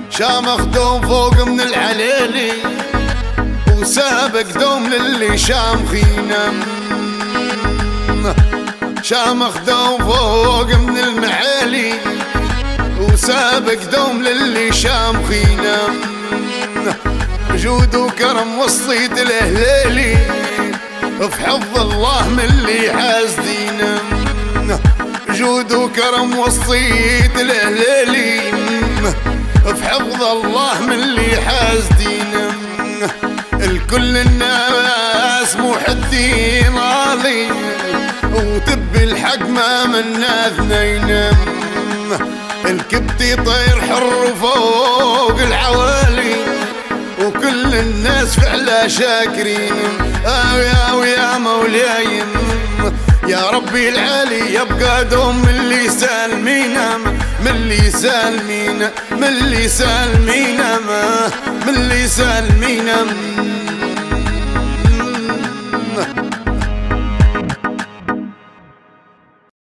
شامخ دوم فوق من العليلي وسابق دوم للي شامخينا. شامخ دوم فوق من المعالي وسابق دوم للي شامخينا. جود وكرم وصيت الهليلي في حفظ الله من اللي حاسدينا. جود وكرم وصيت الهليلي في حفظ الله من اللي حاسدينا. الكل الناس محدين علي وتبي الحق ما منا اثنين. الكبتي طير حر فوق العوالي وكل الناس فعلا شاكرين. يا مولاي يا ربي العالي يبقى دوم من اللي سالمينا، من اللي سالمينا، من اللي سالمينا، من اللي سالمينا.